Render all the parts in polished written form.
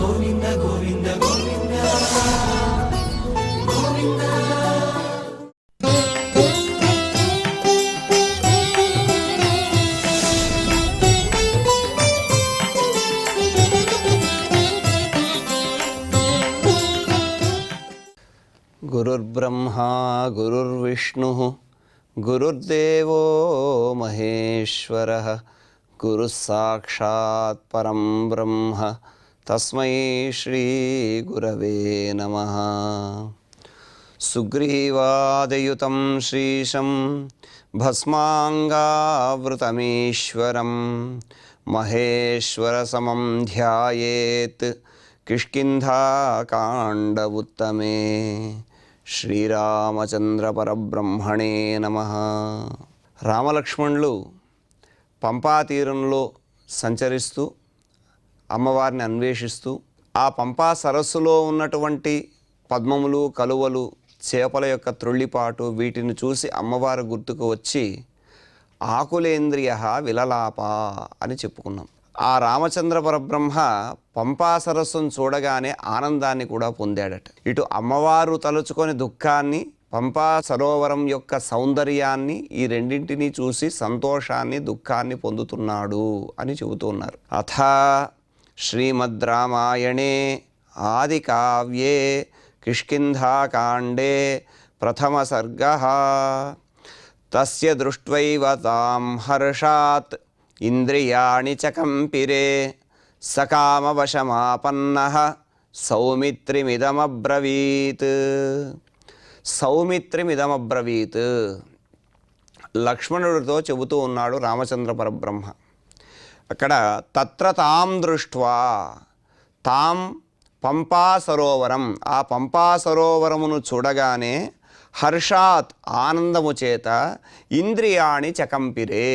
గోవింద గోవింద గోవింద గోవింద. గురుర్బ్రహ్మా గురుర్విష్ణుః గురుర్దేవో మహేశ్వరః గురుః సాక్షాత్ పరం బ్రహ్మ తస్మై శ్రీ గురవే నమః. సుగ్రీవాదయుతం శ్రీశం భస్మాంగావృతమీశ్వరం మహేశ్వరసమం ధ్యాయేత్ కిష్కింధాకాండ ఉత్తమే. శ్రీరామచంద్ర పరబ్రహ్మణే నమః. రామలక్ష్మణులు పంపా తీరంలో సంచరిస్తూ అమ్మవారిని అన్వేషిస్తూ ఆ పంపా సరస్సులో ఉన్నటువంటి పద్మములు, కలువలు, చేపల యొక్క త్రుళ్ళిపాటు వీటిని చూసి అమ్మవారు గుర్తుకు వచ్చి ఆకులేంద్రియ విలలాప అని చెప్పుకున్నాం. ఆ రామచంద్ర పరబ్రహ్మ పంపా సరస్సును చూడగానే ఆనందాన్ని కూడా పొందాడట. ఇటు అమ్మవారు తలుచుకొని దుఃఖాన్ని, పంపా సరోవరం యొక్క సౌందర్యాన్ని, ఈ రెండింటినీ చూసి సంతోషాన్ని, దుఃఖాన్ని పొందుతున్నాడు అని చెబుతున్నారు. అథ శ్రీమద్ రామాయణే ఆది కావ్యే కిష్కింధాకాండే ప్రథమ సర్గః. తస్య దృష్ట్వైవ తాం హర్షాత్ ఇంద్రియాణి చ కంపిరే సకామవశమాపన్నః సౌమిత్రిమిదమబ్రవీత్. సౌమిత్రిమిదమబ్రవీత్ లక్ష్మణుడితో చెబుతూ ఉన్నాడు రామచంద్ర పరబ్రహ్మ. అక్కడ తత్ర తాం దృష్ట్వా, తాం పంపా సరోవరం, ఆ పంపా సరోవరమును చూడగానే హర్షాత్ ఆనందము చేత ఇంద్రియాణి చకంపిరే,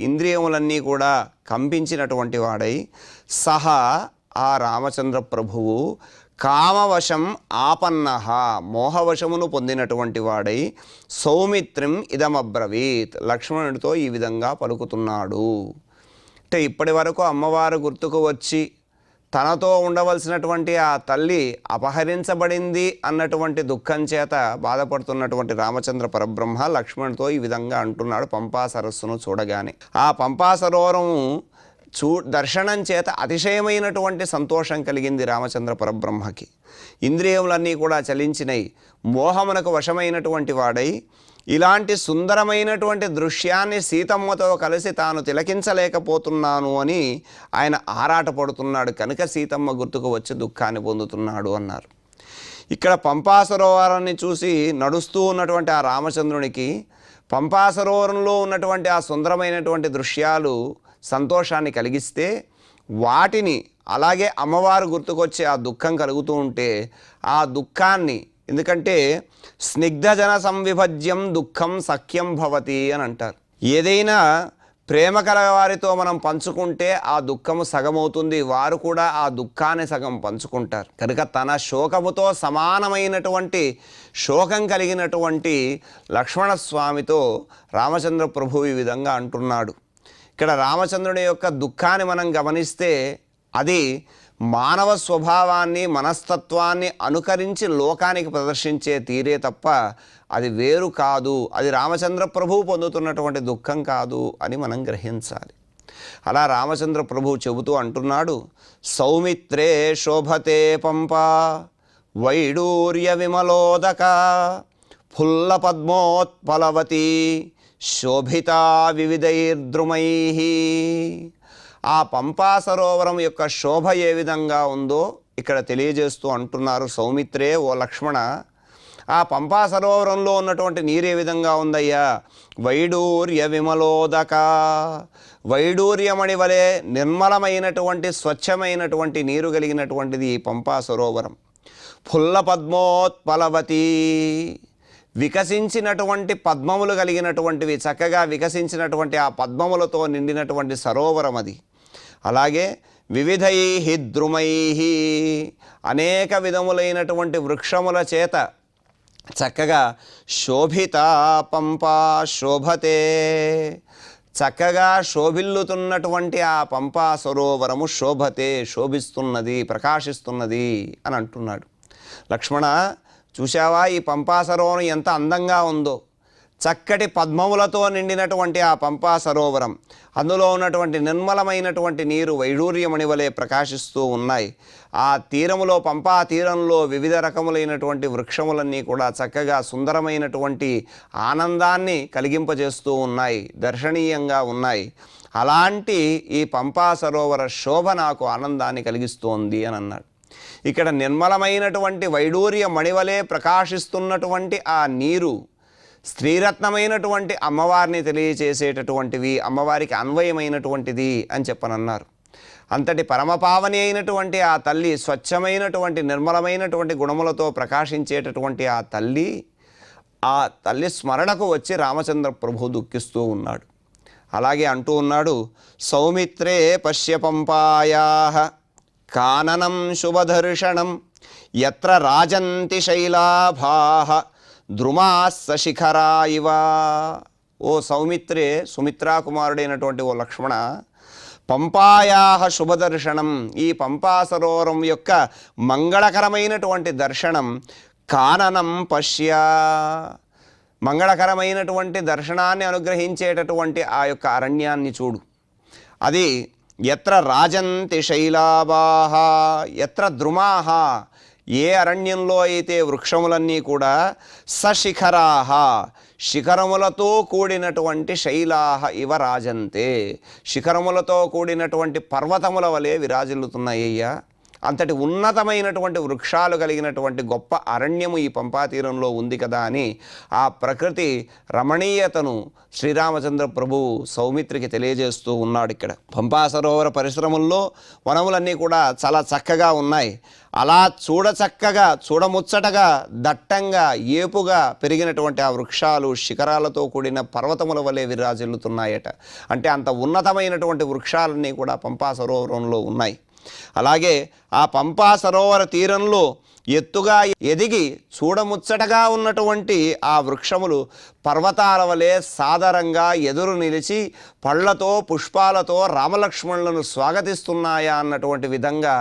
ఇంద్రియములన్నీ కూడా కంపించినటువంటి వాడై సహా ఆ రామచంద్ర ప్రభువు కామవశం ఆపన్నః, మోహవశమును పొందినటువంటి వాడై సౌమిత్రిం ఇదమబ్రవీత్, లక్ష్మణుడితో ఈ విధంగా పలుకుతున్నాడు. అంటే ఇప్పటి వరకు అమ్మవారు గుర్తుకు వచ్చి తనతో ఉండవలసినటువంటి ఆ తల్లి అపహరించబడింది అన్నటువంటి దుఃఖం చేత బాధపడుతున్నటువంటి రామచంద్ర పరబ్రహ్మ లక్ష్మణుడితో ఈ విధంగా అంటున్నాడు పంపా సరస్సును చూడగానే. ఆ పంపా సరోవరము దర్శనం చేత అతిశయమైనటువంటి సంతోషం కలిగింది రామచంద్ర పరబ్రహ్మకి. ఇంద్రియములన్నీ కూడా చలించినాయి. మోహమునకు వశమైనటువంటి వాడై ఇలాంటి సుందరమైనటువంటి దృశ్యాన్ని సీతమ్మతో కలిసి తాను తిలకించలేకపోతున్నాను అని ఆయన ఆరాటపడుతున్నాడు కనుక సీతమ్మ గుర్తుకు వచ్చి దుఃఖాన్ని పొందుతున్నాడు అన్నారు. ఇక్కడ పంపా సరోవరాన్ని చూసి నడుస్తూ ఉన్నటువంటి ఆ రామచంద్రునికి పంపా సరోవరంలో ఉన్నటువంటి ఆ సుందరమైనటువంటి దృశ్యాలు సంతోషాన్ని కలిగిస్తే వాటిని అలాగే అమ్మవారు గుర్తుకొచ్చి ఆ దుఃఖం కలుగుతూ ఉంటే ఆ దుఃఖాన్ని, ఎందుకంటే స్నిగ్ధజన సంవిభజ్యం దుఃఖం సఖ్యం భవతి అని అంటారు. ఏదైనా ప్రేమ కలవారితో మనం పంచుకుంటే ఆ దుఃఖము సగమవుతుంది, వారు కూడా ఆ దుఃఖాన్ని సగం పంచుకుంటారు. కనుక తన శోకముతో సమానమైనటువంటి శోకం కలిగినటువంటి లక్ష్మణస్వామితో రామచంద్ర ప్రభు ఈ విధంగా అంటున్నాడు. ఇక్కడ రామచంద్రుడి యొక్క దుఃఖాన్ని మనం గమనిస్తే అది మానవ స్వభావాన్ని, మనస్తత్వాన్ని అనుకరించి లోకానికి ప్రదర్శించే తీరే తప్ప అది వేరు కాదు, అది రామచంద్ర ప్రభువు పొందుతున్నటువంటి దుఃఖం కాదు అని మనం గ్రహించాలి. అలా రామచంద్ర ప్రభువు చెబుతూ అంటున్నాడు, సౌమిత్రే శోభతే పంపా వైడూర్య విమలోదక ఫుల్ల పద్మోత్పలవతి శోభితా వివిధైర్ద్రుమైః. ఆ పంపా సరోవరం యొక్క శోభ ఏ విధంగా ఉందో ఇక్కడ తెలియజేస్తూ అంటున్నారు సౌమిత్రే, ఓ లక్ష్మణ, ఆ పంపా సరోవరంలో ఉన్నటువంటి నీరు ఏ విధంగా ఉందయ్యా? వైడూర్య విమలోదక, వైడూర్యమణి వలె నిర్మలమైనటువంటి స్వచ్ఛమైనటువంటి నీరు కలిగినటువంటిది ఈ పంపా సరోవరం. ఫుల్ల పద్మోత్పలవతి, వికసించినటువంటి పద్మములు కలిగినటువంటివి, చక్కగా వికసించినటువంటి ఆ పద్మములతో నిండినటువంటి సరోవరం అది. అలాగే వివిధైః ద్రుమైః, అనేక విధములైనటువంటి వృక్షముల చేత చక్కగా శోభిత పంపా శోభతే, చక్కగా శోభిల్లుతున్నటువంటి ఆ పంపా సరోవరము శోభతే, శోభిస్తున్నది, ప్రకాశిస్తున్నది అని అంటున్నాడు. లక్ష్మణ, చూశావా ఈ పంపా సరోవరం ఎంత అందంగా ఉందో? చక్కటి పద్మములతో నిండినటువంటి ఆ పంపా సరోవరం, అందులో ఉన్నటువంటి నిర్మలమైనటువంటి నీరు వైడూర్యమణి వలె ప్రకాశిస్తూ ఉన్నాయి. ఆ తీరములో, పంపా తీరంలో వివిధ రకములైనటువంటి వృక్షములన్నీ కూడా చక్కగా సుందరమైనటువంటి ఆనందాన్ని కలిగింపజేస్తూ ఉన్నాయి, దర్శనీయంగా ఉన్నాయి. అలాంటి ఈ పంపా సరోవర శోభ నాకు ఆనందాన్ని కలిగిస్తోంది అని అన్నాడు. ఇక్కడ నిర్మలమైనటువంటి వైడూర్య మణివలే ప్రకాశిస్తున్నటువంటి ఆ నీరు స్త్రీరత్నమైనటువంటి అమ్మవారిని తెలియచేసేటటువంటివి, అమ్మవారికి అన్వయమైనటువంటిది అని చెప్పనన్నారు. అంతటి పరమపావని అయినటువంటి ఆ తల్లి, స్వచ్ఛమైనటువంటి నిర్మలమైనటువంటి గుణములతో ప్రకాశించేటటువంటి ఆ తల్లి స్మరణకు వచ్చి రామచంద్ర ప్రభు దుఃఖిస్తూ ఉన్నాడు. అలాగే అంటూ ఉన్నాడు, సౌమిత్రే పశ్య పంపాయాః కాననం శుభదర్శనం యత్ర రాజంతి శైలాభాః ద్రుమాస్స శిఖరా ఇవ. ఓ సౌమిత్రే, సుమిత్రా కుమారుడైనటువంటి ఓ లక్ష్మణ, పంపాయాః శుభదర్శనం, ఈ పంపా సరోవరం యొక్క మంగళకరమైనటువంటి దర్శనం, కాననం పశ్య, మంగళకరమైనటువంటి దర్శనాన్ని అనుగ్రహించేటటువంటి ఆ యొక్క అరణ్యాన్ని చూడు. అది ఎత్ర రాజంతి శైలాభాః ఎత్ర ద్రుమాః, ఏ అరణ్యంలో అయితే వృక్షములన్నీ కూడా సశిఖరాః, శిఖరములతో కూడినటువంటి శైలాః ఇవ రాజంతే, శిఖరములతో కూడినటువంటి పర్వతముల వలె విరాజిల్లుతున్నాయ్యా. అంతటి ఉన్నతమైనటువంటి వృక్షాలు కలిగినటువంటి గొప్ప అరణ్యము ఈ పంపా తీరంలో ఉంది కదా అని ఆ ప్రకృతి రమణీయతను శ్రీరామచంద్ర ప్రభువు సౌమిత్రికి తెలియజేస్తూ ఉన్నాడు. ఇక్కడ పంపా సరోవర పరిశ్రమల్లో వనములన్నీ కూడా చాలా చక్కగా ఉన్నాయి. అలా చూడచక్కగా, చూడముచ్చటగా, దట్టంగా, ఏపుగా పెరిగినటువంటి ఆ వృక్షాలు శిఖరాలతో కూడిన పర్వతముల వలె విరాజిల్లుతున్నాయట. అంటే అంత ఉన్నతమైనటువంటి వృక్షాలన్నీ కూడా పంపా సరోవరంలో ఉన్నాయి. అలాగే ఆ పంపా సరోవర తీరంలో ఎత్తుగా ఎదిగి చూడముచ్చటగా ఉన్నటువంటి ఆ వృక్షములు పర్వతాల వలె సాదరంగా ఎదురు నిలిచి పళ్లతో, పుష్పాలతో రామలక్ష్మణులను స్వాగతిస్తున్నాయా అన్నటువంటి విధంగా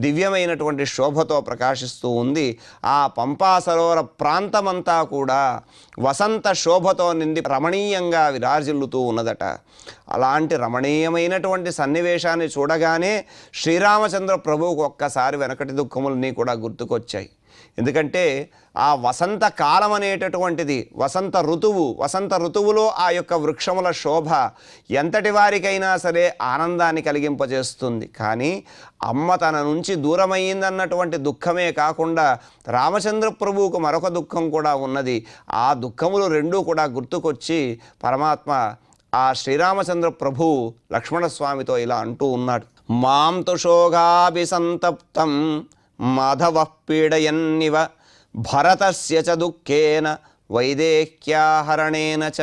దివ్యమైనటువంటి శోభతో ప్రకాశిస్తూ ఉంది. ఆ పంపా సరోవర ప్రాంతమంతా కూడా వసంత శోభతో నిండి రమణీయంగా విరాజిల్లుతూ ఉన్నదట. అలాంటి రమణీయమైనటువంటి సన్నివేశాన్ని చూడగానే శ్రీరామచంద్ర ప్రభువుకు ఒక్కసారి వెనకటి దుఃఖములన్నీ కూడా గుర్తుకొచ్చాయి. ఎందుకంటే ఆ వసంత కాలం అనేటటువంటిది, వసంత ఋతువులో ఆ యొక్క వృక్షముల శోభ ఎంతటి వారికైనా సరే ఆనందాన్ని కలిగింపజేస్తుంది. కానీ అమ్మ తన నుంచి దూరమయ్యిందన్నటువంటి దుఃఖమే కాకుండా రామచంద్ర ప్రభువుకు మరొక దుఃఖం కూడా ఉన్నది. ఆ దుఃఖములు రెండూ కూడా గుర్తుకొచ్చి పరమాత్మ ఆ శ్రీరామచంద్ర ప్రభు లక్ష్మణస్వామితో ఇలా అంటూ ఉన్నాడు, మాం తు శోగాభిసంతప్తం మాధవః పీడయన్నివ భరతస్య చ దుఃఖేన వైదేహ్యాహరణేన చ.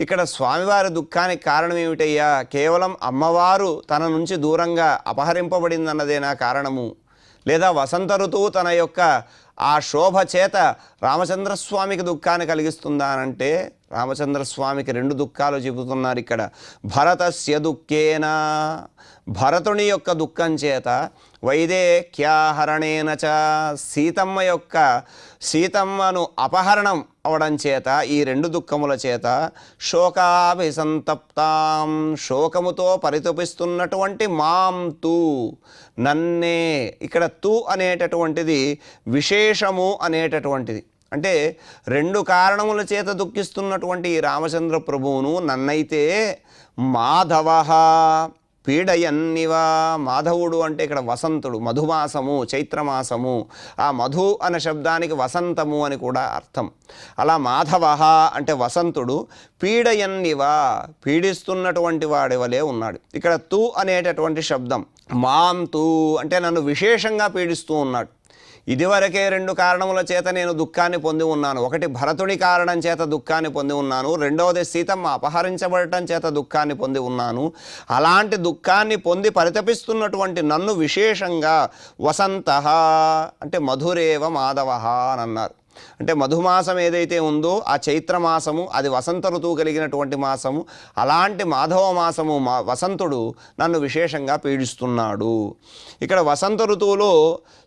ఇక్కడ స్వామివారి దుఃఖానికి కారణం ఏమిటయ్యా? కేవలం అమ్మవారు తన నుంచి దూరంగా అపహరింపబడిందన్నదేనా కారణము? లేదా వసంత ఋతువు తన యొక్క ఆ శోభ చేత రామచంద్రస్వామికి దుఃఖాన్ని కలిగిస్తుందా అనంటే రామచంద్రస్వామికి రెండు దుఃఖాలు చెబుతున్నారు ఇక్కడ. భరతస్య దుఃఖేన, భరతుని యొక్క దుఃఖం చేత, వైదేహ్యాహరణేన చ, సీతమ్మను అపహరణం అవడం చేత, ఈ రెండు దుఃఖముల చేత శోకాభిసంతప్తాం, శోకముతో పరితపిస్తున్నటువంటి మాం తు, నన్నే. ఇక్కడ తు అనేటటువంటిది విశేషము అనేటటువంటిది. అంటే రెండు కారణముల చేత దుఃఖిస్తున్నటువంటి ఈ రామచంద్ర ప్రభువును నన్నైతే మాధవః పీడయన్నివా, మాధవుడు అంటే ఇక్కడ వసంతుడు, మధుమాసము, చైత్రమాసము. ఆ మధు అనే శబ్దానికి వసంతము అని కూడా అర్థం. అలా మాధవః అంటే వసంతుడు, పీడయన్నివా పీడిస్తున్నటువంటి వాడి వలె ఉన్నాడు. ఇక్కడ తు అనేటటువంటి శబ్దం, మాం తు అంటే నన్ను విశేషంగా పీడిస్తూ ఉన్నాడు. ఇదివరకే రెండు కారణముల చేత నేను దుఃఖాన్ని పొంది ఉన్నాను. ఒకటి భరతుని కారణం చేత దుఃఖాన్ని పొంది ఉన్నాను, రెండవది సీతమ్మ అపహరించబడటం చేత దుఃఖాన్ని పొంది ఉన్నాను. అలాంటి దుఃఖాన్ని పొంది పరితపిస్తున్నటువంటి నన్ను విశేషంగా వసంతః అంటే మధురేవ మాధవః అని అన్నారు. అంటే మధుమాసం ఏదైతే ఉందో ఆ చైత్రమాసము అది వసంత ఋతువు కలిగినటువంటి మాసము. అలాంటి మాధవ మాసము వసంతుడు నన్ను విశేషంగా పీడిస్తున్నాడు. ఇక్కడ వసంత ఋతువులో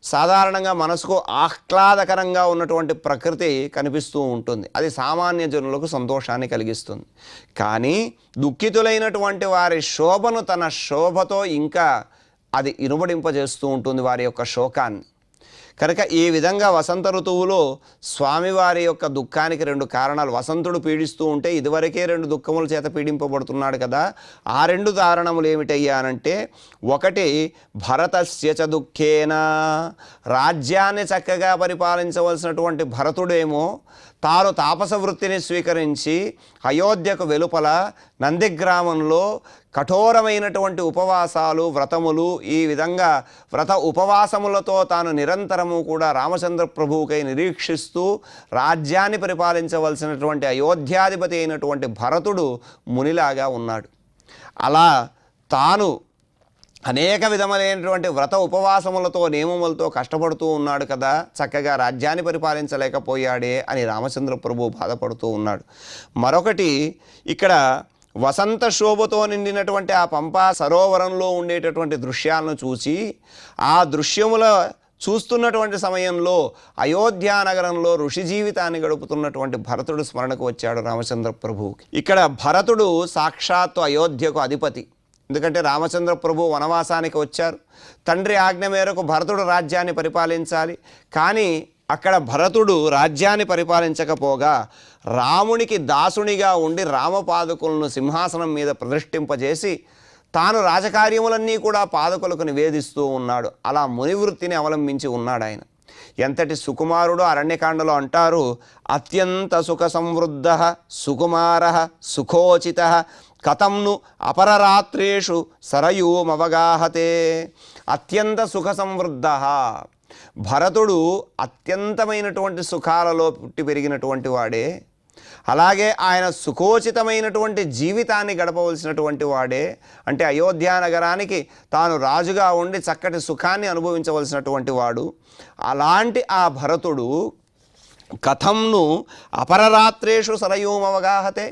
సాధారణంగా మనసుకు ఆహ్లాదకరంగా ఉన్నటువంటి ప్రకృతి కనిపిస్తూ ఉంటుంది. అది సామాన్య జనులకు సంతోషాన్ని కలిగిస్తుంది. కానీ దుఃఖితులైనటువంటి వారి శోభను తన శోభతో ఇంకా అది ఇనుబడింపజేస్తూ ఉంటుంది వారి యొక్క శోకాన్ని. కనుక ఈ విధంగా వసంత ఋతువులో స్వామివారి యొక్క దుఃఖానికి రెండు కారణాలు. వసంతుడు పీడిస్తూ ఉంటే ఇదివరకే రెండు దుఃఖముల చేత పీడింపబడుతున్నాడు కదా, ఆ రెండు కారణములు ఏమిటయ్యానంటే, ఒకటి భరతస్య చ దుఃఖేన, రాజ్యాన్ని చక్కగా పరిపాలించవలసినటువంటి భరతుడేమో తాను తాపస వృత్తిని స్వీకరించి అయోధ్యకు వెలుపల నందిగ్రామంలో కఠోరమైనటువంటి ఉపవాసాలు వ్రతములు ఈ విధంగా వ్రత ఉపవాసములతో తాను నిరంతరము కూడా రామచంద్ర ప్రభువుకై నిరీక్షిస్తూ రాజ్యాన్ని పరిపాలించవలసినటువంటి అయోధ్యాధిపతి అయినటువంటి భరతుడు మునిలాగా ఉన్నాడు. అలా తాను అనేక విధములైనటువంటి వ్రత ఉపవాసములతో నియమములతో కష్టపడుతూ ఉన్నాడు కదా, చక్కగా రాజ్యాన్ని పరిపాలించలేకపోయాడే అని రామచంద్ర ప్రభు బాధపడుతూ ఉన్నాడు. మరొకటి, ఇక్కడ వసంత శోభతో నిండినటువంటి ఆ పంపా సరోవరంలో ఉండేటటువంటి దృశ్యాలను చూసి ఆ దృశ్యముల చూస్తున్నటువంటి సమయంలో అయోధ్య నగరంలో ఋషి జీవితాన్ని గడుపుతున్నటువంటి భరతుడు స్మరణకు వచ్చాడు రామచంద్ర ప్రభువుకి. ఇక్కడ భరతుడు సాక్షాత్తు అయోధ్యకు అధిపతి. ఎందుకంటే రామచంద్ర ప్రభు వనవాసానికి వచ్చారు, తండ్రి ఆజ్ఞ మేరకు భరతుడు రాజ్యాన్ని పరిపాలించాలి. కానీ అక్కడ భరతుడు రాజ్యాన్ని పరిపాలించకపోగా రామునికి దాసునిగా ఉండి రామపాదుకులను సింహాసనం మీద ప్రతిష్ఠింపజేసి తాను రాజకార్యములన్నీ కూడా పాదుకులకు నివేదిస్తూ ఉన్నాడు. అలా మునివృత్తిని అవలంబించి ఉన్నాడు ఆయన. ఎంతటి సుకుమారుడు అరణ్యకాండలో అంటారు, అత్యంత సుఖ సంవృద్ధ సుకుమార సుఖోచిత కథంను అపరరాత్రేషు సరయూమవగాహతే. అత్యంత సుఖ సంవృద్ధ, భరతుడు అత్యంతమైనటువంటి సుఖాలలో పుట్టి పెరిగినటువంటి వాడే, అలాగే ఆయన సుఖోచితమైనటువంటి జీవితాన్ని గడపవలసినటువంటి వాడే. అంటే అయోధ్య నగరానికి తాను రాజుగా ఉండి చక్కటి సుఖాన్ని అనుభవించవలసినటువంటి వాడు. అలాంటి ఆ భరతుడు కథంను అపరరాత్రేషు సరయూమవగాహతే,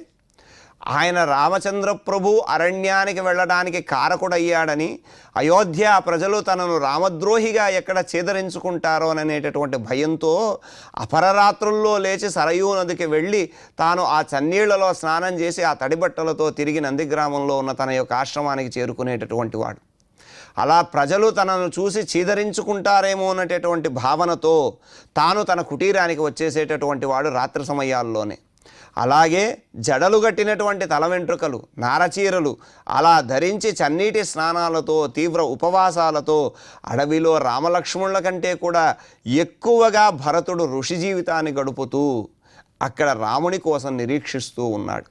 ఆయన రామచంద్ర ప్రభు అరణ్యానికి వెళ్ళడానికి కారకుడయ్యాడని, అయోధ్య ప్రజలు తనను రామద్రోహిగా ఎక్కడ చేదరించుకుంటారో అనేటటువంటి భయంతో అపరరాత్రుల్లో లేచి సరయూ నదికి వెళ్ళి తాను ఆ చన్నీళ్లలో స్నానం చేసి ఆ తడిబట్టలతో తిరిగి నందిగ్రామంలో ఉన్న తన యొక్క ఆశ్రమానికి చేరుకునేటటువంటి వాడు. అలా ప్రజలు తనను చూసి చీదరించుకుంటారేమో అనేటటువంటి భావనతో తాను తన కుటీరానికి వచ్చేసేటటువంటి వాడు రాత్రి సమయాల్లోనే. అలాగే జడలు గట్టినటువంటి తల వెంట్రుకలు, నారచీరలు అలా ధరించి చన్నీటి స్నానాలతో తీవ్ర ఉపవాసాలతో అడవిలో రామలక్ష్మణుల కంటే కూడా ఎక్కువగా భరతుడు ఋషి జీవితాన్ని గడుపుతూ అక్కడ రాముని కోసం నిరీక్షిస్తూ ఉన్నాడు.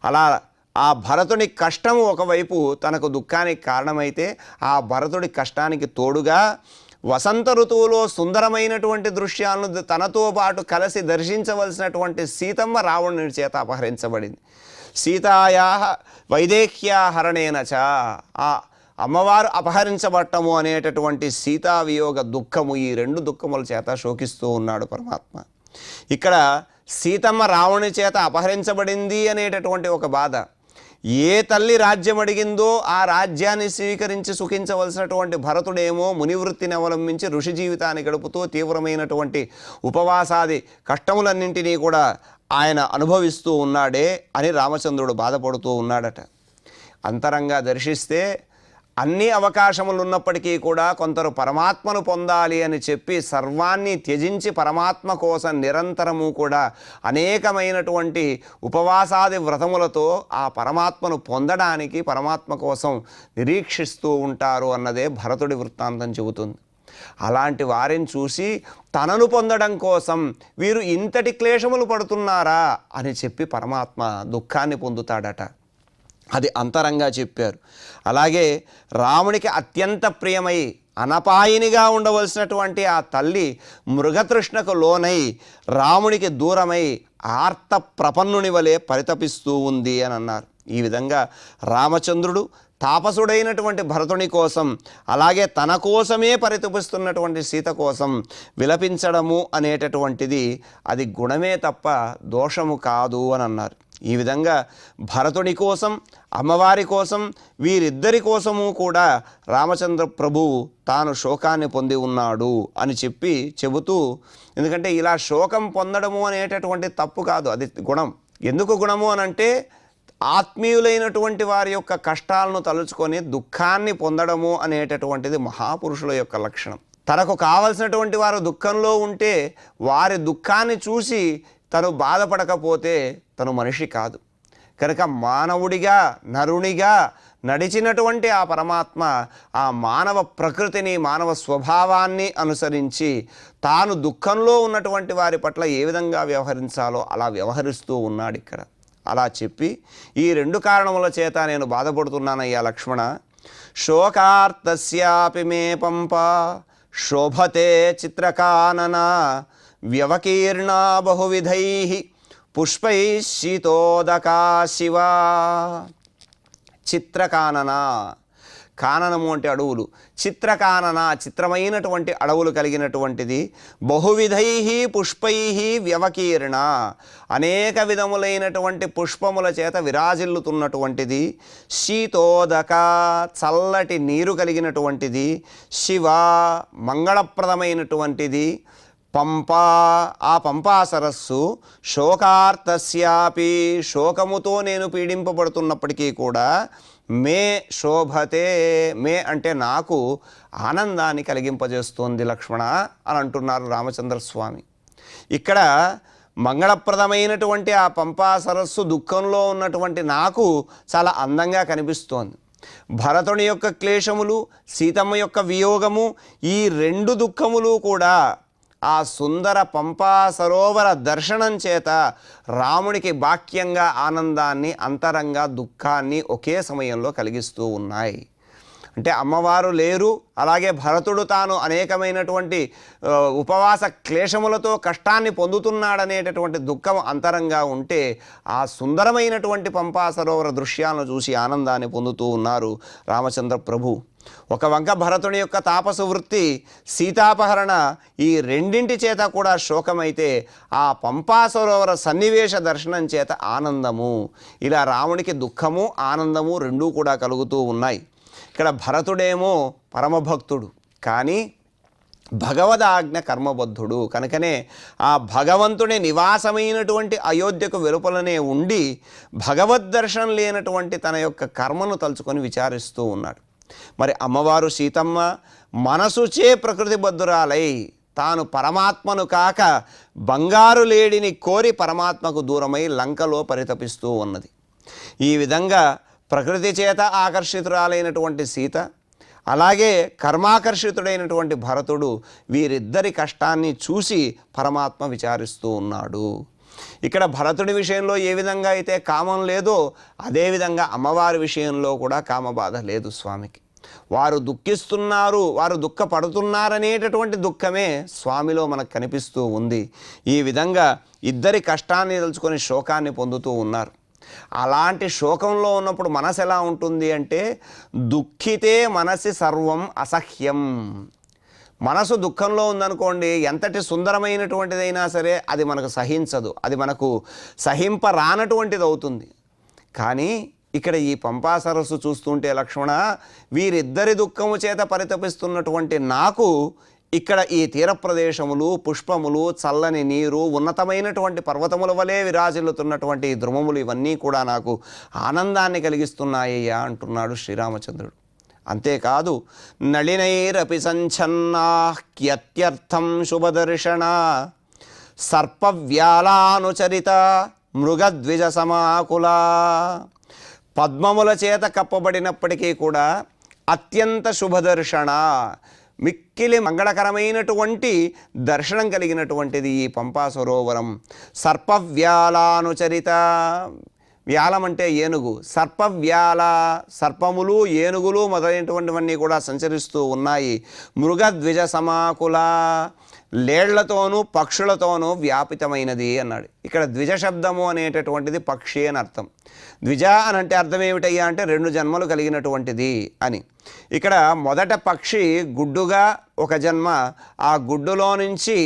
అలా ఆ భరతుని కష్టము ఒకవైపు తనకు దుఃఖానికి కారణమైతే, ఆ భరతుడి కష్టానికి తోడుగా వసంత ఋతువులో సుందరమైనటువంటి దృశ్యాలను తనతో పాటు కలిసి దర్శించవలసినటువంటి సీతమ్మ రావణుని చేత అపహరించబడింది. సీతాయా వైదేహ్యా హరణేనచ, ఆ అమ్మవారు అపహరించబట్టము అనేటటువంటి సీతావియోగ దుఃఖము, ఈ రెండు దుఃఖముల చేత శోకిస్తూ ఉన్నాడు పరమాత్మ. ఇక్కడ సీతమ్మ రావణుని చేత అపహరించబడింది అనేటటువంటి ఒక బాధ. ఏ తల్లి రాజ్యం అడిగిందో ఆ రాజ్యాన్ని స్వీకరించి సుఖించవలసినటువంటి భరతుడేమో మునివృత్తిని అవలంబించి ఋషి జీవితాన్ని గడుపుతూ తీవ్రమైనటువంటి ఉపవాసాది కష్టములన్నింటినీ కూడా ఆయన అనుభవిస్తూ ఉన్నాడే అని రామచంద్రుడు బాధపడుతూ ఉన్నాడట. అంతరంగా దర్శిస్తే అన్ని అవకాశములు ఉన్నప్పటికీ కూడా కొందరు పరమాత్మను పొందాలి అని చెప్పి సర్వాన్ని త్యజించి పరమాత్మ కోసం నిరంతరము కూడా అనేకమైనటువంటి ఉపవాసాది వ్రతములతో ఆ పరమాత్మను పొందడానికి పరమాత్మ కోసం నిరీక్షిస్తూ ఉంటారు అన్నదే భరతుడి వృత్తాంతం చెబుతుంది. అలాంటి వారిని చూసి తనను పొందడం కోసం వీరు ఇంతటి క్లేశములు పడుతున్నారా అని చెప్పి పరమాత్మ దుఃఖాన్ని పొందుతాడట. అది అంతరంగా చెప్పారు. అలాగే రామునికి అత్యంత ప్రియమై అనపాయినిగా ఉండవలసినటువంటి ఆ తల్లి మృగతృష్ణకు లోనై రామునికి దూరమై ఆర్త ప్రపన్నుని వలె పరితపిస్తూ ఉంది అని అన్నారు. ఈ విధంగా రామచంద్రుడు తాపసుడైనటువంటి భరతుని కోసం, అలాగే తన కోసమే పరితపిస్తున్నటువంటి సీత కోసం విలపించడము అనేటటువంటిది అది గుణమే తప్ప దోషము కాదు అని అన్నారు. ఈ విధంగా భరతుని కోసం, అమ్మవారి కోసం, వీరిద్దరి కోసము కూడా రామచంద్ర ప్రభువు తాను శోకాన్ని పొంది ఉన్నాడు అని చెబుతూ, ఎందుకంటే ఇలా శోకం పొందడము అనేటటువంటి తప్పు కాదు, అది గుణం. ఎందుకు గుణము అనంటే ఆత్మీయులైనటువంటి వారి యొక్క కష్టాలను తలుచుకొని దుఃఖాన్ని పొందడము అనేటటువంటిది మహాపురుషుల యొక్క లక్షణం. తనకు కావలసినటువంటి వారు దుఃఖంలో ఉంటే వారి దుఃఖాన్ని చూసి తను బాధపడకపోతే తను మనిషి కాదు. కనుక మానవుడిగా, నరునిగా నడిచినటువంటి ఆ పరమాత్మ ఆ మానవ ప్రకృతిని, మానవ స్వభావాన్ని అనుసరించి తాను దుఃఖంలో ఉన్నటువంటి వారి పట్ల ఏ విధంగా వ్యవహరించాలో అలా వ్యవహరిస్తూ ఉన్నాడు ఇక్కడ. అలా చెప్పి, ఈ రెండు కారణముల చేత నేను బాధపడుతున్నానయ్యా లక్ష్మణ. శోకార్తస్యాపి మే పంప శోభతే చిత్రకానన వ్యవకీర్ణా బహువిధైః పుష్పైః శీతోదకా శివా. చిత్రకానన, కాననము అంటే అడవులు, చిత్రకానన చిత్రమైనటువంటి అడవులు కలిగినటువంటిది. బహువిధైః పుష్పైః వ్యవకీర్ణ, అనేక విధములైనటువంటి పుష్పముల చేత విరాజిల్లుతున్నటువంటిది. శీతోదక చల్లటి నీరు కలిగినటువంటిది. శివ మంగళప్రదమైనటువంటిది. పంపా, ఆ పంపా సరస్సు. శోకార్తస్యాపి, శోకముతో నేను పీడింపబడుతున్నప్పటికీ కూడా మే శోభతే, మే అంటే నాకు ఆనందాన్ని కలిగింపజేస్తోంది లక్ష్మణ అని అంటున్నారు రామచంద్రస్వామి. ఇక్కడ మంగళప్రదమైనటువంటి ఆ పంపా సరస్సు దుఃఖంలో ఉన్నటువంటి నాకు చాలా అందంగా కనిపిస్తోంది. భరతుని యొక్క క్లేశములు, సీతమ్మ యొక్క వియోగము, ఈ రెండు దుఃఖములు కూడా ఆ సుందర పంపా సరోవర దర్శనం చేత రామునికి బాక్యంగా ఆనందాన్ని, అంతరంగా దుఃఖాన్ని ఒకే సమయంలో కలిగిస్తూ ఉన్నాయి. అంటే అమ్మవారు లేరు, అలాగే భరతుడు తాను అనేకమైనటువంటి ఉపవాస క్లేశములతో కష్టాన్ని పొందుతున్నాడనేటటువంటి దుఃఖం అంతరంగా ఉంటే ఆ సుందరమైనటువంటి పంపా సరోవర దృశ్యాలను చూసి ఆనందాన్ని పొందుతూ ఉన్నారు రామచంద్ర ప్రభు. ఒక వంక భరతుని యొక్క తాపసు వృత్తి, సీతాపహరణ, ఈ రెండింటి చేత కూడా శోకమైతే ఆ పంపా సరోవర సన్నివేశ దర్శనం చేత ఆనందము. ఇలా రామునికి దుఃఖము, ఆనందము రెండూ కూడా కలుగుతూ ఉన్నాయి. ఇక్కడ భరతుడేమో పరమభక్తుడు, కానీ భగవదాజ్ఞ కర్మబద్ధుడు. కనుకనే ఆ భగవంతుని నివాసమైనటువంటి అయోధ్యకు వెలుపలనే ఉండి భగవద్దర్శనం లేనటువంటి తన యొక్క కర్మను తలుచుకొని విచారిస్తూ ఉన్నాడు. మరి అమ్మవారు సీతమ్మ మనసుచే ప్రకృతిబద్ధురాలై తాను పరమాత్మను కాక బంగారు లేడిని కోరి పరమాత్మకు దూరమై లంకలో పరితపిస్తూ ఉన్నది. ఈ విధంగా ప్రకృతి చేత ఆకర్షితురాలైనటువంటి సీత, అలాగే కర్మాకర్షితుడైనటువంటి భరతుడు, వీరిద్దరి కష్టాన్ని చూసి పరమాత్మ విచారిస్తూ ఉన్నాడు. ఇక్కడ భరతుడి విషయంలో ఏ విధంగా అయితే కామం లేదో అదేవిధంగా అమ్మవారి విషయంలో కూడా కామబాధ లేదు స్వామికి. వారు దుఃఖిస్తున్నారు, వారు దుఃఖపడుతున్నారనేటటువంటి దుఃఖమే స్వామిలో మనకు కనిపిస్తూ ఉంది. ఈ విధంగా ఇద్దరి కష్టాన్ని తలుచుకొని శోకాన్ని పొందుతూ ఉన్నారు. అలాంటి శోకంలో ఉన్నప్పుడు మనసు ఎలా ఉంటుంది అంటే, దుఃఖితే మనసి సర్వం అసహ్యం. మనసు దుఃఖంలో ఉందనుకోండి, ఎంతటి సుందరమైనటువంటిదైనా సరే అది మనకు సహించదు, అది మనకు సహింపరానటువంటిది అవుతుంది. కానీ ఇక్కడ ఈ పంపా సరస్సు చూస్తుంటే లక్ష్మణ, వీరిద్దరి దుఃఖము చేత పరితపిస్తున్నటువంటి నాకు ఇక్కడ ఈ తీర ప్రదేశములు, పుష్పములు, చల్లని నీరు, ఉన్నతమైనటువంటి పర్వతముల వలె విరాజిల్లుతున్నటువంటి ద్రుమములు ఇవన్నీ కూడా నాకు ఆనందాన్ని కలిగిస్తున్నాయ్యా అంటున్నాడు శ్రీరామచంద్రుడు. అంతేకాదు, నళినైరపి సంఛన్నాహ్యత్యర్థం శుభదర్శన సర్పవ్యాలానుచరిత మృగద్విజ సమాకుల. పద్మముల చేత కప్పబడినప్పటికీ కూడా అత్యంత శుభదర్శన, మిక్కిలి మంగళకరమైనటువంటి దర్శనం కలిగినటువంటిది ఈ పంపా సరోవరం. సర్పవ్యాలానుచరిత, వ్యాలం అంటే ఏనుగు, సర్పవ్యాల, సర్పములు ఏనుగులు మొదలైనటువంటివన్నీ కూడా సంచరిస్తూ ఉన్నాయి. మృగద్విజ సమాకుల, లేళ్లతోనూ పక్షులతోనూ వ్యాపితమైనది అన్నాడు. ఇక్కడ ద్విజ శబ్దము అనేటటువంటిది పక్షి అని అర్థం. ద్విజ అని అంటే అర్థం ఏమిటయ్యా అంటే 2 జన్మలు కలిగినటువంటిది అని. ఇక్కడ మొదట పక్షి గుడ్డుగా ఒక జన్మ, ఆ గుడ్డులో నుంచి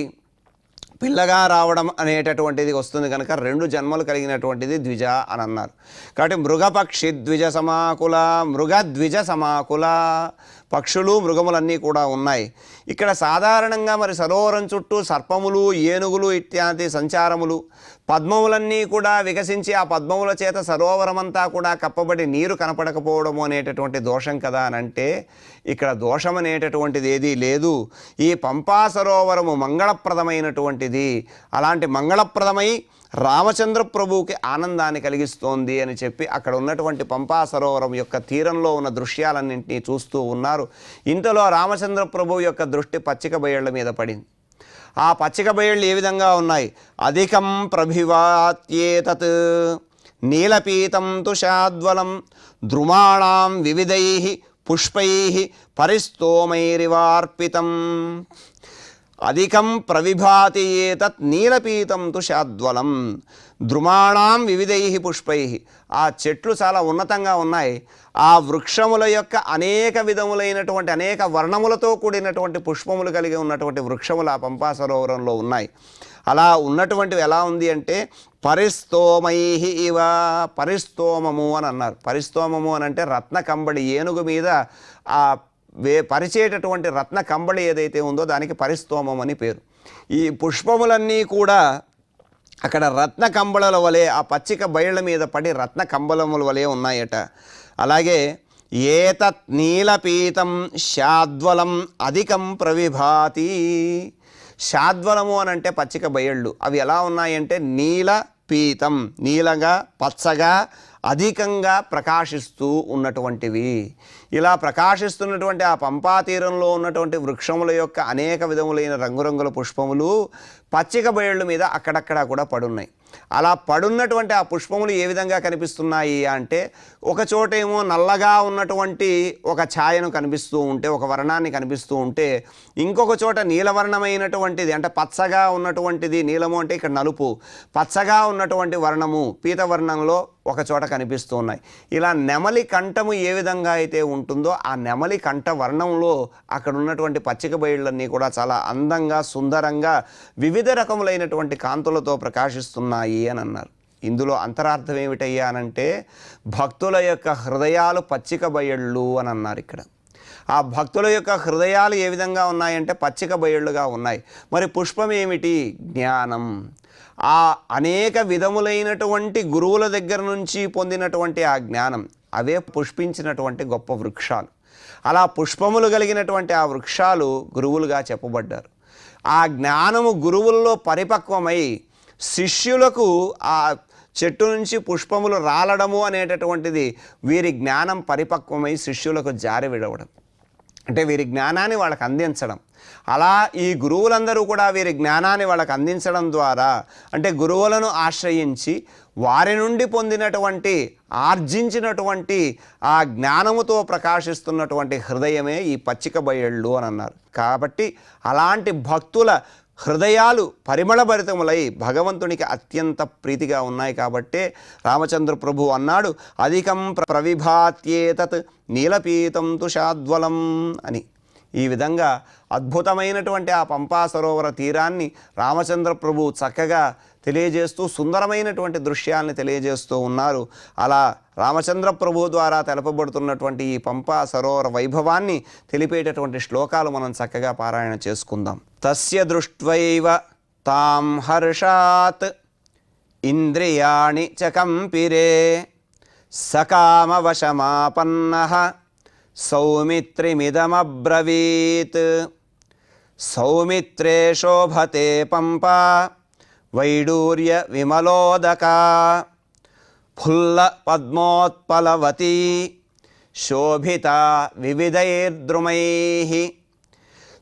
పిల్లగా రావడం అనేటటువంటిది వస్తుంది కనుక 2 జన్మలు కలిగినటువంటిది ద్విజ అని అన్నారు. కాబట్టి మృగపక్షి ద్విజ సమాకుల, మృగద్విజ సమాకుల, పక్షులు మృగములన్నీ కూడా ఉన్నాయి. ఇక్కడ సాధారణంగా మరి సరోవరం చుట్టూ సర్పములు ఏనుగులు ఇత్యాది సంచారములు, పద్మములన్నీ కూడా వికసించి ఆ పద్మముల చేత సరోవరమంతా కూడా కప్పబడి నీరు కనపడకపోవడము అనేటటువంటి దోషం కదా అని అంటే, ఇక్కడ దోషం అనేటటువంటిది ఏదీ లేదు. ఈ పంపా సరోవరము మంగళప్రదమైనటువంటిది. అలాంటి మంగళప్రదమై రామచంద్ర ప్రభువుకి ఆనందాన్ని కలిగిస్తోంది అని చెప్పి అక్కడ ఉన్నటువంటి పంపా సరోవరం యొక్క తీరంలో ఉన్న దృశ్యాలన్నింటినీ చూస్తూ ఉన్నారు. ఇంతలో రామచంద్ర ప్రభువు యొక్క దృష్టి పచ్చిక బయళ్ళ మీద పడింది. ఆ పచ్చిక బయళ్ళు ఏ విధంగా ఉన్నాయి? అధికం ప్రభివాత్యేతత్ నీలపీతం తుషాద్వలం ద్రుమాణాం వివిధై పుష్పై పరిస్తోమైరివార్పితం. అధికం ప్రవిభాతి ఏతత్ నీలపీతం తుషాద్వలం ద్రుమాణాం వివిధై పుష్పై. ఆ చెట్లు చాలా ఉన్నతంగా ఉన్నాయి. ఆ వృక్షముల యొక్క అనేక విధములైనటువంటి అనేక వర్ణములతో కూడినటువంటి పుష్పములు కలిగి ఉన్నటువంటి వృక్షములు ఆ పంపా సరోవరంలో ఉన్నాయి. అలా ఉన్నటువంటివి ఎలా ఉంది అంటే పరిస్తోమై ఇవ, పరిస్తోమము అని అన్నారు. పరిస్తోమము అని అంటే రత్న కంబళి, ఏనుగు మీద ఆ పరిచేటటువంటి రత్న కంబళి ఏదైతే ఉందో దానికి పరిస్తోమం అని పేరు. ఈ పుష్పములన్నీ కూడా అక్కడ రత్న కంబళల వలె ఆ పచ్చిక బయళ్ళ మీద పడి రత్న కంబళముల వలె ఉన్నాయట. అలాగే ఏతత్ నీలపీతం శాద్వలం అధికం ప్రవిభాతి. శాద్వలము అని అంటే పచ్చిక బయళ్ళు. అవి ఎలా ఉన్నాయంటే నీల పీతం, నీలంగా పచ్చగా అధికంగా ప్రకాశిస్తూ ఉన్నటువంటివి. ఇలా ప్రకాశిస్తున్నటువంటి ఆ పంపా తీరంలో ఉన్నటువంటి వృక్షముల యొక్క అనేక విధములైన రంగురంగుల పుష్పములు పచ్చిక బయళ్ళు మీద అక్కడక్కడ కూడా పడున్నాయి. అలా పడున్నటువంటి ఆ పుష్పములు ఏ విధంగా కనిపిస్తున్నాయి అంటే, ఒక చోటేమో నల్లగా ఉన్నటువంటి ఒక ఛాయను కనిపిస్తూ ఉంటే, ఒక వర్ణాన్ని కనిపిస్తూ ఉంటే, ఇంకొక చోట నీలవర్ణమైనటువంటిది అంటే పచ్చగా ఉన్నటువంటిది, నీలము అంటే ఇక్కడ నలుపు, పచ్చగా ఉన్నటువంటి వర్ణము పీతవర్ణంలో ఒక చోట కనిపిస్తూ ఉన్నాయి. ఇలా నెమలి కంఠము ఏ విధంగా అయితే ఉంటుందో ఆ నెమలి కంఠ వర్ణంలో అక్కడ ఉన్నటువంటి పచ్చిక బయళ్ళన్నీ కూడా చాలా అందంగా సుందరంగా వివిధ రకములైనటువంటి కాంతులతో ప్రకాశిస్తున్నాయి అని అన్నారు. ఇందులో అంతరార్థం ఏమిటయ్యా అనంటే భక్తుల యొక్క హృదయాలు పచ్చిక బయళ్ళు అని అన్నారు. ఇక్కడ ఆ భక్తుల యొక్క హృదయాలు ఏ విధంగా ఉన్నాయంటే పచ్చిక బయళ్ళుగా ఉన్నాయి. మరి పుష్పం ఏమిటి? జ్ఞానం. ఆ అనేక విధములైనటువంటి గురువుల దగ్గర నుంచి పొందినటువంటి ఆ జ్ఞానం, అవే పుష్పించినటువంటి గొప్ప వృక్షాలు. అలా పుష్పములు కలిగినటువంటి ఆ వృక్షాలు గురువులుగా చెప్పబడ్డారు. ఆ జ్ఞానము గురువుల్లో పరిపక్వమై శిష్యులకు ఆ చెట్టు నుంచి పుష్పములు రాలడము అనేటటువంటిది వీరి జ్ఞానం పరిపక్వమై శిష్యులకు జారి విడవడం, అంటే వీరి జ్ఞానాన్ని వాళ్ళకి అందించడం. అలా ఈ గురువులందరూ కూడా వీరి జ్ఞానాన్ని వాళ్ళకి అందించడం ద్వారా, అంటే గురువులను ఆశ్రయించి వారి నుండి పొందినటువంటి ఆర్జించినటువంటి ఆ జ్ఞానముతో ప్రకాశిస్తున్నటువంటి హృదయమే ఈ పచ్చిక బయళ్ళు అని అన్నారు. కాబట్టి అలాంటి భక్తుల హృదయాలు పరిమళభరితములై భగవంతునికి అత్యంత ప్రీతిగా ఉన్నాయి. కాబట్టే రామచంద్ర ప్రభు అన్నాడు అధికం ప్రవిభాత్యేతత్ నీలపీతం తుషాద్వలం అని. ఈ విధంగా అద్భుతమైనటువంటి ఆ పంపా సరోవర తీరాన్ని రామచంద్ర ప్రభు చక్కగా తెలియజేస్తూ సుందరమైనటువంటి దృశ్యాన్ని తెలియజేస్తూ ఉన్నారు. అలా రామచంద్ర ప్రభు ద్వారా తెలపబడుతున్నటువంటి ఈ పంపా సరోవర వైభవాన్ని తెలిపేటటువంటి శ్లోకాలు మనం చక్కగా పారాయణ చేసుకుందాం. తస్య దృష్ట్వైవ తాం హర్షాత్ ఇంద్రియాణి చ కంపిరే సకామవశమాపన్నః సౌమిత్రిమిదమబ్రవీత్. సౌమిత్రే శోభతే పంపా వైడూర్య విమలోదకా ఫుల్ల పద్మోత్పలవతీ శోభిత వివిధైర్ద్రుమైః.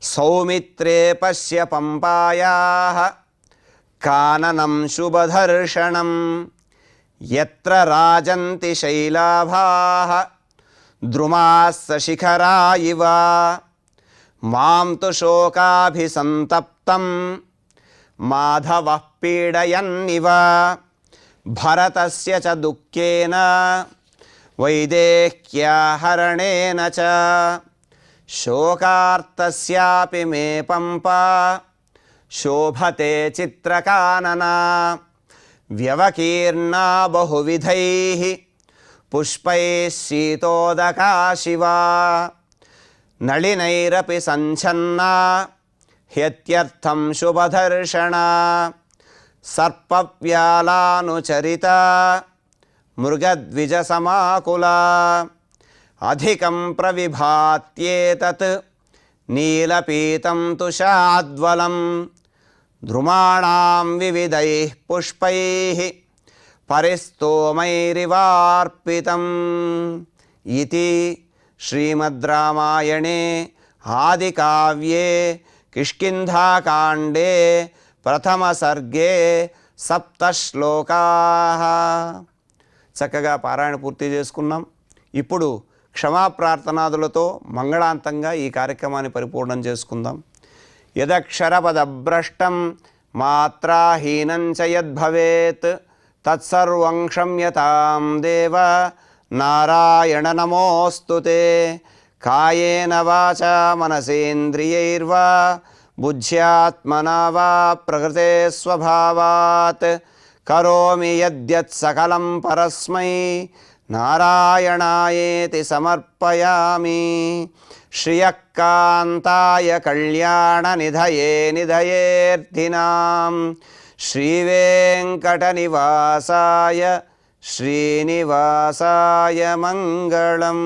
సౌమిత్రే పశ్య పంపాయాః కాననం శుభదర్శనం యత్ర రాజంతి శైలాభాః ద్రుమాస్స శిఖరా ఇవ మాం తు శోకాభిసంతప్తం మాధవః పీడయన్నివ భరతస్య చ దుఃఖేన వైదేహ్యాహరణేన చ శోకార్తస్యాపి మే పంపా శోభతే చిత్రకాననా వ్యవకీర్ణా బహువిధైః పుష్పైః శీతోదకా శివా నళినైరపి సంఛన్నా హ్యత్యర్థం శుభదర్శనా సర్పవ్యాలానుచరితా మృగద్విజసమాకులా అధికం ప్రవిభాత్యేతత్ నీలపీతం తుషాద్వలం ద్రుమాణాం వివిధైః పుష్పైః పరిస్తోమైరివార్పితం ఇతి శ్రీమద్ రామాయణే ఆదికావ్యే కిష్కింధాకాండే ప్రథమ సర్గే సప్త శ్లోకాః. చక్కగా పారాయణ పూర్తి చేసుకున్నాం. ఇప్పుడు క్షమాప్రార్థనాదులతో మంగళాంతంగా ఈ కార్యక్రమాన్ని పరిపూర్ణం చేసుకుందాం. యదక్షరపదభ్రష్టం మాత్రాహీనం చ యద్భవేత్ తత్సర్వం క్షమ్యతాం దేవ నారాయణ నమోస్తుతే. కాయేన వాచా మనసేంద్రియైర్వా బుద్ధ్యాత్మనా వా ప్రకృతే స్వభావాత్ కరోమి యద్యత్ సకలం పరస్మై నారాయణాయేతి సమర్పయామి. శ్రియకాంతాయ కళ్యాణ నిధయే నిధయేర్థినాం శ్రీవేంకటనివాసాయ శ్రీనివాసాయ మంగళం.